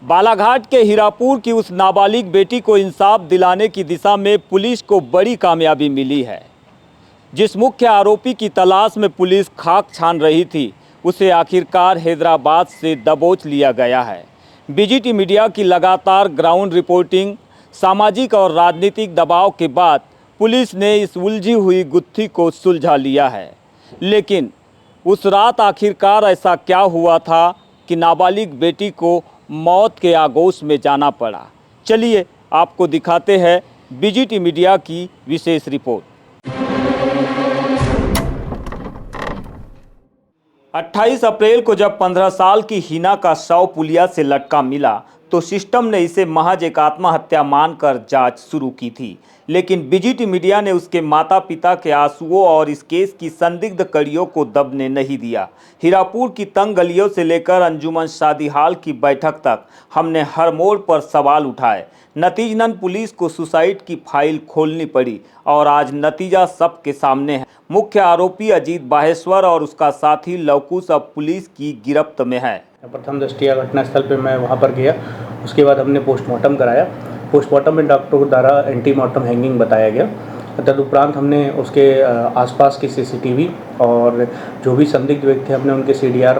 बालाघाट के हीरापुर की उस नाबालिग बेटी को इंसाफ दिलाने की दिशा में पुलिस को बड़ी कामयाबी मिली है। जिस मुख्य आरोपी की तलाश में पुलिस खाक छान रही थी, उसे आखिरकार हैदराबाद से दबोच लिया गया है। बीजीटी मीडिया की लगातार ग्राउंड रिपोर्टिंग, सामाजिक और राजनीतिक दबाव के बाद पुलिस ने इस उलझी हुई गुत्थी को सुलझा लिया है। लेकिन उस रात आखिरकार ऐसा क्या हुआ था कि नाबालिग बेटी को मौत के आगोश में जाना पड़ा। चलिए आपको दिखाते हैं बीजीटी मीडिया की विशेष रिपोर्ट। 28 अप्रैल को जब 15 साल की हिना का शव पुलिया से लटका मिला तो सिस्टम ने इसे महज एक आत्महत्या मानकर जांच शुरू की थी। लेकिन बीजीटी मीडिया ने उसके माता पिता के आंसुओं और इस केस की संदिग्ध कड़ियों को दबने नहीं दिया। हीरापुर की तंग गलियों से लेकर अंजुमन शादी हाल की बैठक तक हमने हर मोड़ पर सवाल उठाए। नतीजतन पुलिस को सुसाइड की फाइल खोलनी पड़ी और आज नतीजा सबके सामने है। मुख्य आरोपी अजीत बाहेश्वर और उसका साथी लवकुश अब पुलिस की गिरफ्त में है। प्रथम दृष्टया घटनास्थल पे मैं वहाँ पर गया, उसके बाद हमने पोस्टमार्टम कराया। पोस्टमार्टम में डॉक्टर द्वारा एंटीमार्टम हैंगिंग बताया गया। तदुपरांत हमने उसके आसपास की सीसीटीवी और जो भी संदिग्ध व्यक्ति हमने उनके सीडीआर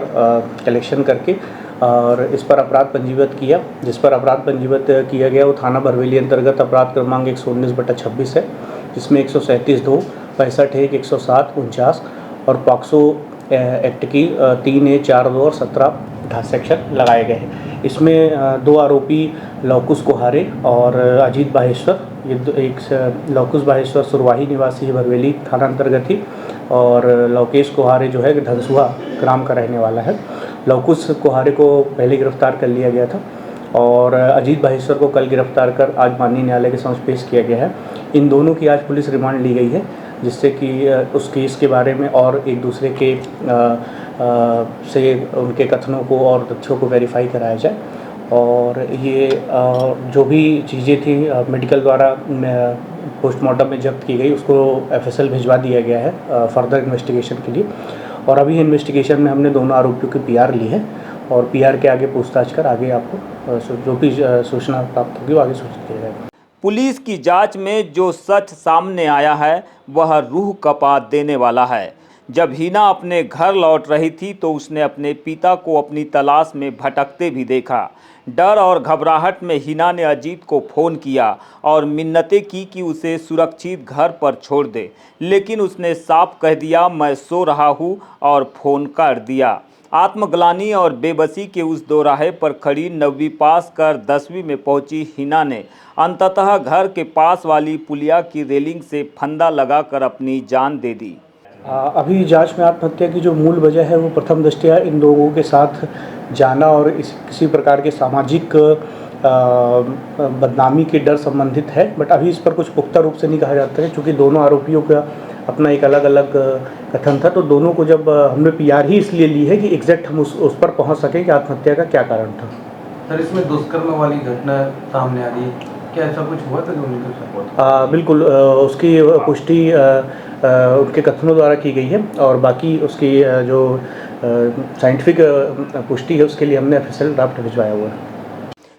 कलेक्शन करके और इस पर अपराध पंजीबद्ध किया। जिस पर अपराध पंजीबद्ध किया गया वो थाना बरवेली अंतर्गत अपराध क्रमांक 119/26 है, जिसमें 137(2), 65(1), 107, 49 और पॉक्सो एक्ट की 3A, 4(2) और 17 सेक्शन लगाए गए हैं। इसमें दो आरोपी लवकुश कोहारे और अजीत बाहेश्वर, ये एक लवकुश बाहेश्वर सुरवाही निवासी बरवेली थाना अंतर्गत ही और लवकेश कोहारे जो है धनसुहा ग्राम का रहने वाला है। लवकुश कोहारे को पहले गिरफ्तार कर लिया गया था और अजीत बाहेश्वर को कल गिरफ्तार कर आज माननीय न्यायालय के समक्ष पेश किया गया है। इन दोनों की आज पुलिस रिमांड ली गई है, जिससे कि उस केस के बारे में और एक दूसरे के से उनके कथनों को और तथ्यों को वेरीफाई कराया जाए। और ये जो भी चीज़ें थी मेडिकल द्वारा पोस्टमार्टम में जब्त की गई, उसको एफएसएल भिजवा दिया गया है फर्दर इन्वेस्टिगेशन के लिए। और अभी इन्वेस्टिगेशन में हमने दोनों आरोपियों की पीआर ली है और पीआर के आगे पूछताछ कर आगे आपको जो भी सूचना प्राप्त होगी वो आगे सूचित किया जाएगा। पुलिस की जांच में जो सच सामने आया है वह रूह कपा देने वाला है। जब हिना अपने घर लौट रही थी तो उसने अपने पिता को अपनी तलाश में भटकते भी देखा। डर और घबराहट में हिना ने अजीत को फ़ोन किया और मिन्नतें की कि उसे सुरक्षित घर पर छोड़ दे, लेकिन उसने साफ कह दिया मैं सो रहा हूँ और फ़ोन कर दिया। आत्मग्लानि और बेबसी के उस दोराहे पर खड़ी 9वीं पास कर 10वीं में पहुंची हिना ने अंततः घर के पास वाली पुलिया की रेलिंग से फंदा लगाकर अपनी जान दे दी। अभी जांच में आत्महत्या की जो मूल वजह है वो प्रथम दृष्टया इन लोगों के साथ जाना और किसी प्रकार के सामाजिक बदनामी के डर संबंधित है। बट अभी इस पर कुछ पुख्ता रूप से नहीं कहा जाता है, क्योंकि दोनों आरोपियों का अपना एक अलग अलग कथन था। तो दोनों को जब हमने पीआर ही इसलिए ली है कि एग्जैक्ट हम उस पर पहुंच सकें कि आत्महत्या का क्या कारण था। सर, इसमें दुष्कर्म वाली घटना सामने आ रही है, क्या ऐसा कुछ हुआ था जो उनके साथ? बिल्कुल, उसकी पुष्टि उनके कथनों द्वारा की गई है और बाकी उसकी जो साइंटिफिक पुष्टि है उसके लिए हमने एफएसएल ड्राफ्ट भिजवाया हुआ है।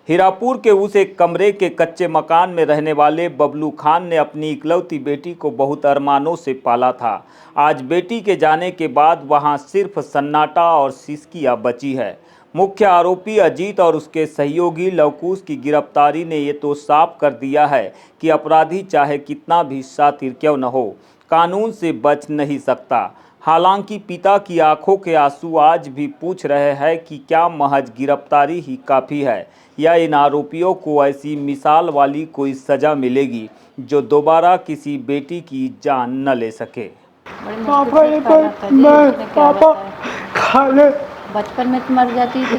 हीरापुर के उस एक कमरे के कच्चे मकान में रहने वाले बबलू खान ने अपनी इकलौती बेटी को बहुत अरमानों से पाला था। आज बेटी के जाने के बाद वहां सिर्फ सन्नाटा और सिसकियां बची है। मुख्य आरोपी अजीत और उसके सहयोगी लवकुश की गिरफ्तारी ने ये तो साफ कर दिया है कि अपराधी चाहे कितना भी शातिर क्यों न हो, कानून से बच नहीं सकता। हालांकि पिता की आंखों के आंसू आज भी पूछ रहे हैं कि क्या महज गिरफ्तारी ही काफ़ी है या इन आरोपियों को ऐसी मिसाल वाली कोई सज़ा मिलेगी जो दोबारा किसी बेटी की जान न ले सके। बचपन में तो मर जाती थी,